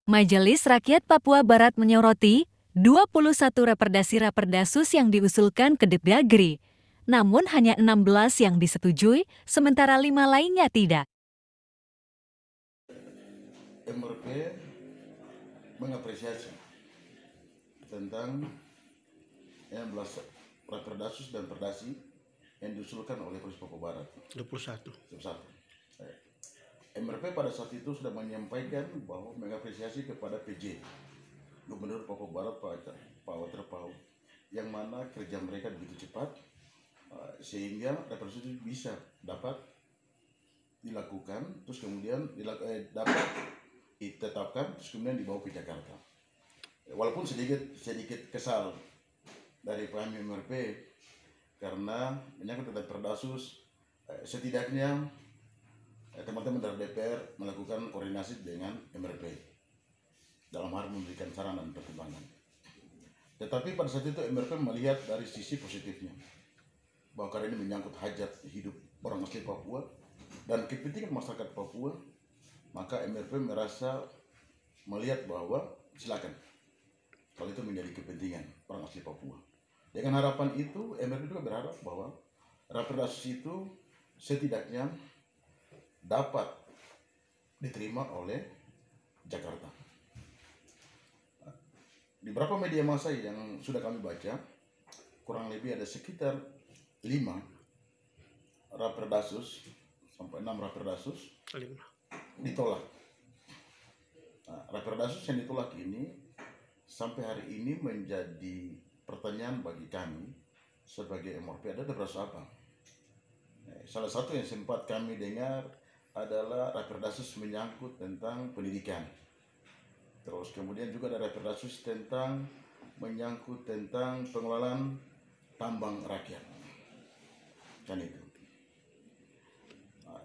Majelis Rakyat Papua Barat menyoroti 21 Raperdasus yang diusulkan ke Depdagri, namun hanya 16 yang disetujui, sementara 5 lainnya tidak. MRP mengapresiasi tentang 16 Raperdasus dan Perdasi yang diusulkan oleh Provinsi Papua Barat 21. MRP pada saat itu sudah menyampaikan bahwa mengapresiasi kepada PJ Gubernur Papua Barat Pak Walter Pau, yang mana kerja mereka begitu cepat sehingga Raperdasus bisa dapat dilakukan, terus kemudian dapat ditetapkan, terus kemudian dibawa ke Jakarta. Walaupun sedikit kesal dari paham MRP karena menyangkut tentang Perdasus, setidaknya teman-teman dari DPR melakukan koordinasi dengan MRP dalam hal memberikan saran dan pertimbangan. Tetapi pada saat itu MRP melihat dari sisi positifnya, bahwa karena ini menyangkut hajat hidup orang asli Papua dan kepentingan masyarakat Papua, maka MRP merasa melihat bahwa silakan kalau itu menjadi kepentingan orang asli Papua. Dengan harapan itu, MRP juga berharap bahwa Raperdasus itu setidaknya dapat diterima oleh Jakarta. Di beberapa media massa yang sudah kami baca, kurang lebih ada sekitar 5 Raperdasus sampai 6 Raperdasus ditolak. Raperdasus yang ditolak ini sampai hari ini menjadi pertanyaan bagi kami sebagai MRP, ada Raperdasus apa? Salah satu yang sempat kami dengar adalah Raperdasus menyangkut tentang pendidikan. Terus kemudian juga ada Raperdasus tentang menyangkut tentang pengelolaan tambang rakyat. Kan itu.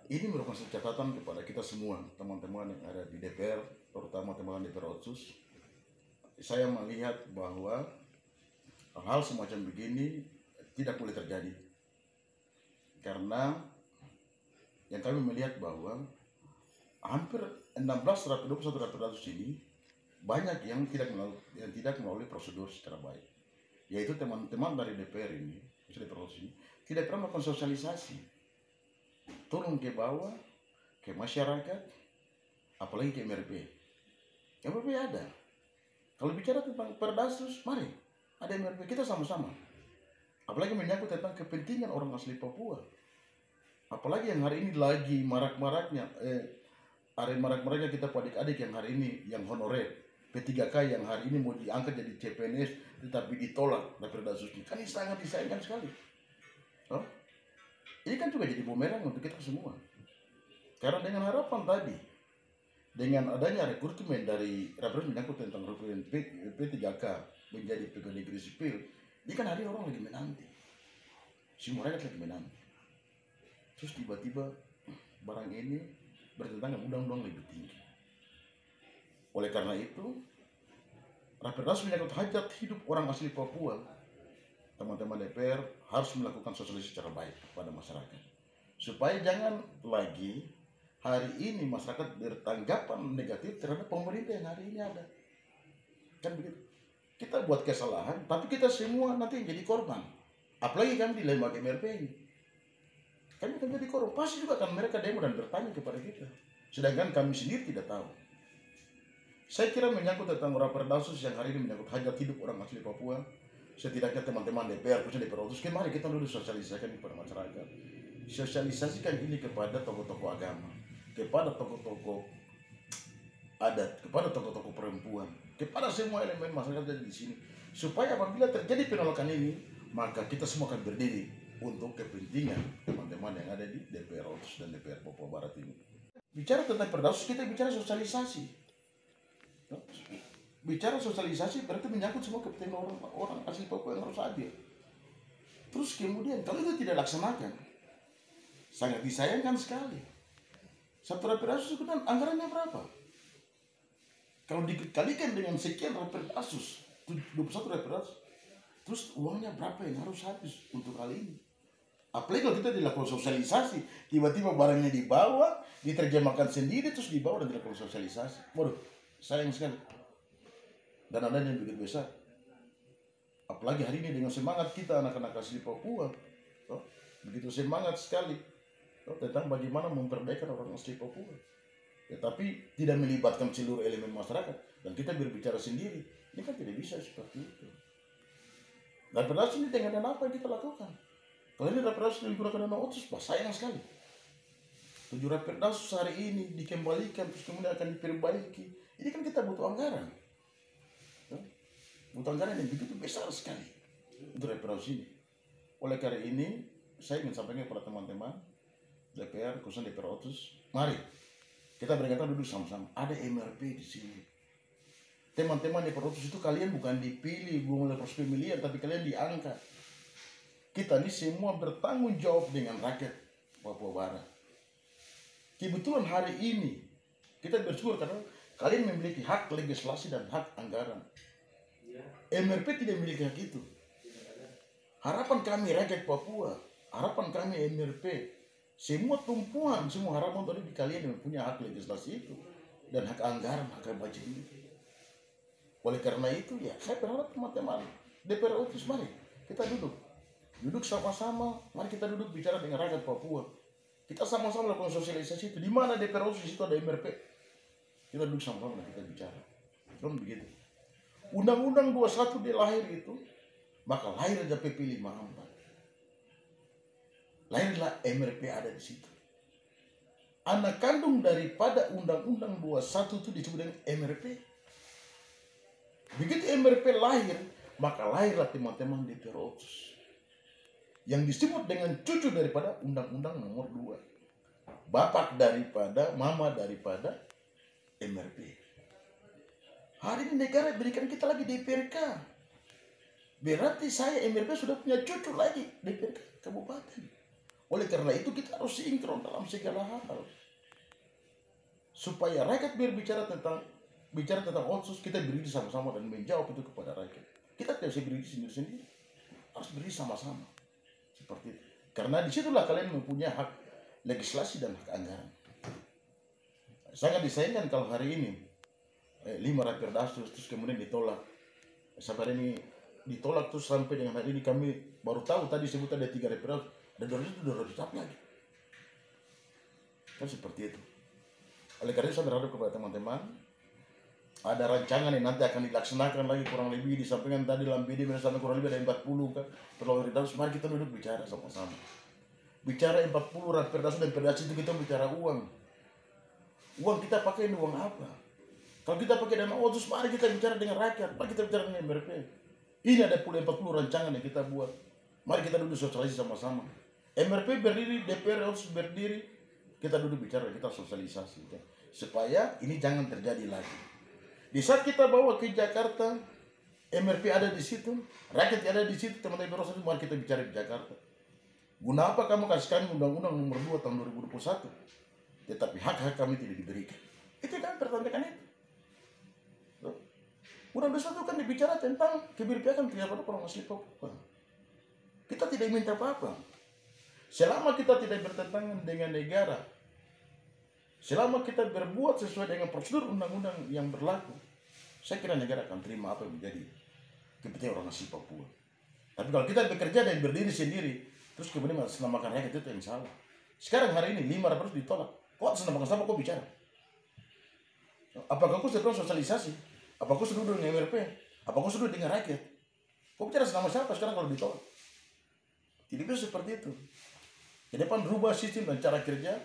Ini merupakan catatan kepada kita semua, teman-teman yang ada di DPR, terutama teman-teman DPR Otsus. Saya melihat bahwa hal semacam begini tidak boleh terjadi. Karena yang kami melihat bahwa hampir 21 Raperdasus ini banyak yang tidak melalui prosedur secara baik. Yaitu teman-teman dari DPR ini, tidak pernah melakukan sosialisasi, turun ke bawah, ke masyarakat, apalagi ke MRP. MRP ada. Kalau bicara tentang Perdasus, mari ada MRP, kita sama-sama. Apalagi menyangkut tentang kepentingan orang asli Papua. Apalagi yang hari ini lagi marak-maraknya kita adik-adik yang hari ini yang honorer, P3K yang hari ini mau diangkat jadi CPNS tetapi ditolak Raperdasusnya. Kan ini sangat disayangkan sekali. Ini kan juga jadi bumerang untuk kita semua. Karena dengan harapan tadi, dengan adanya rekrutmen dari Raperdasus menyangkut tentang rekrutmen P3K menjadi pegawai negeri sipil, ini kan hari orang lagi menanti. Semua rakyat lagi menanti. Terus tiba-tiba barang ini bertentangan undang-undang lebih tinggi. Oleh karena itu, Raperdasus menyangkut hajat hidup orang asli Papua. Teman-teman DPR harus melakukan sosialisasi secara baik kepada masyarakat. Supaya jangan lagi hari ini masyarakat bertanggapan negatif terhadap pemerintah yang hari ini ada. Kan begitu. Kita buat kesalahan, tapi kita semua nanti jadi korban. Apalagi kami di lembaga MRP ini. Kami akan jadi korban, pasti juga akan mereka demo dan bertanya kepada kita. Sedangkan kami sendiri tidak tahu. Saya kira menyangkut tentang Raperdasus yang hari ini menyangkut hajat hidup orang asli Papua, setidaknya teman-teman DPR, khususnya DPR Otsus, mari kita dulu sosialisasikan kepada masyarakat. Sosialisasikan ini kepada tokoh-tokoh agama, kepada tokoh-tokoh adat, kepada tokoh-tokoh perempuan, kepada semua elemen masyarakat yang ada di sini. Supaya apabila terjadi penolakan ini, maka kita semua akan berdiri untuk kepentingan teman-teman yang ada di DPR Otsus dan DPR Papua Barat ini. Bicara tentang Perdasus, kita bicara sosialisasi. Bicara sosialisasi berarti menyangkut semua kepentingan orang asli Papua yang harus hadir. Terus kemudian kalau itu tidak dilaksanakan, sangat disayangkan sekali. Satu Raperdasus itu kan anggarannya berapa? Kalau dikalikan dengan sekian Raperdasus, 21 Raperdasus, terus uangnya berapa yang harus habis untuk hal ini? Apalagi kalau kita dilakukan sosialisasi, tiba-tiba barangnya dibawa, diterjemahkan sendiri, terus dibawa dan dilakukan sosialisasi. Waduh, sayang sekali. Dan adanya yang begitu besar. Apalagi hari ini dengan semangat kita anak-anak asli Papua, begitu semangat sekali tentang bagaimana memperdayakan orang asli Papua. Tetapi tidak melibatkan seluruh elemen masyarakat dan kita berbicara sendiri, ini kan tidak bisa seperti itu. Dan Raperdas ini dengan dana apa yang kita lakukan? Kalau ini Raperdas digunakan dana otsus, sayang sekali. 7 Raperdas hari ini dikembalikan terus kemudian akan diperbaiki. Ini kan kita butuh anggaran. Butuh anggaran yang begitu besar sekali untuk Raperdas ini. Oleh karena ini, saya ingin sampaikan kepada teman-teman DPR, khususnya DPR otsus, mari kita berkata duduk sama-sama. Ada MRP di sini. Teman-teman DPR otsus itu kalian bukan dipilih, bukan oleh proses pemilihan, tapi kalian diangkat. Kita ini semua bertanggung jawab dengan rakyat Papua Barat. Kebetulan hari ini kita bersyukur karena kalian memiliki hak legislasi dan hak anggaran. MRP tidak memiliki hak itu. Harapan kami rakyat Papua, harapan kami MRP, semua tumpuan, semua harapan tadi di kalian yang punya hak legislasi itu dan hak anggaran, hak budget itu. Oleh karena itu ya, saya berharap teman-teman DPR otsus, mari kita duduk sama-sama, mari kita duduk bicara dengan rakyat Papua. Kita sama-sama lakukan sosialisasi itu. Di mana DPR otsus itu ada MRP, kita duduk sama-sama dan kita bicara. Kan begitu. Undang-Undang 21 dia lahir itu, maka lahir ada PP 54. Lahirlah MRP ada di situ. Anak kandung daripada Undang-Undang 21 itu disebut dengan MRP. Begitu MRP lahir, maka lahirlah teman-teman DPR otsus. Yang disebut dengan cucu daripada Undang-Undang nomor 2. Bapak daripada, mama daripada MRP. Hari ini negara berikan kita lagi DPRK. Berarti saya MRP sudah punya cucu lagi DPRK kabupaten. Oleh karena itu kita harus sinkron dalam segala hal. Supaya rakyat berbicara tentang otsus, kita berdiri sama-sama dan menjawab itu kepada rakyat. Kita tidak bisa berdiri sendiri-sendiri. Harus berdiri sama-sama. Seperti itu. Karena disitulah kalian mempunyai hak legislasi dan hak anggaran. Sangat disayangkan kalau hari ini 5 Raperdas terus kemudian ditolak. Sampai ini ditolak terus sampai dengan hari ini kami baru tahu tadi sebut ada 3 Raperdas dan dari itu sudah ditolak lagi. Kan seperti itu. Oleh karena itu saya berharap kepada teman-teman ada rancangan yang nanti akan dilaksanakan lagi kurang lebih disampaikan tadi dalam BD sampai kurang lebih ada 40 kan Raperdas. Mari kita duduk bicara sama-sama. Bicara 40 Raperdas dan Perdas itu kita bicara uang. Uang kita pakai uang apa? Kalau kita pakai dana otsus, mari kita bicara dengan rakyat, mari kita bicara dengan MRP. Ini ada 40 rancangan yang kita buat. Mari kita duduk sosialisasi sama-sama. MRP berdiri, DPR otsus berdiri, kita duduk bicara, kita sosialisasi. Supaya ini jangan terjadi lagi. Di saat kita bawa ke Jakarta, MRP ada di situ, rakyat ada di situ, teman-teman otsus, mari kita bicara di Jakarta. Guna apa kamu kasihkan Undang-Undang nomor 2 tahun 2021, tetapi hak-hak kami tidak diberikan? Itu kan pertanyakan itu. Undang-Undang itu kan dibicara tentang keberpihakan terhadap orang asli Papua. Kita tidak minta apa-apa. Selama kita tidak bertentangan dengan negara, selama kita berbuat sesuai dengan prosedur undang-undang yang berlaku, saya kira negara akan terima apa yang menjadi kepentingan orang asli Papua. Tapi kalau kita bekerja dan berdiri sendiri, terus kemudian menamakan rakyat itu yang salah. Sekarang hari ini 5 Raperdas ditolak. Kok senamakan sama kok bicara? Apakah kau sedang sosialisasi? Apa kau sudah dengan MRP? Apa kau sudah dengan rakyat? Kau bicara sama siapa sekarang kalau ditolak? Tidak bisa seperti itu. Ke depan rubah sistem dan cara kerja.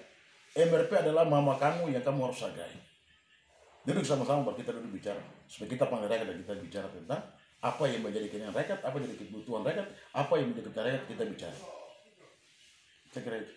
MRP adalah mama kamu yang kamu harus hargai. Duduk sama-sama baru kita duduk bicara. Supaya kita panggil rakyat dan kita bicara tentang apa yang menjadi keinginan rakyat, apa yang menjadi kebutuhan rakyat, apa yang menjadi kebutuhan rakyat, kita bicara. Saya kira itu.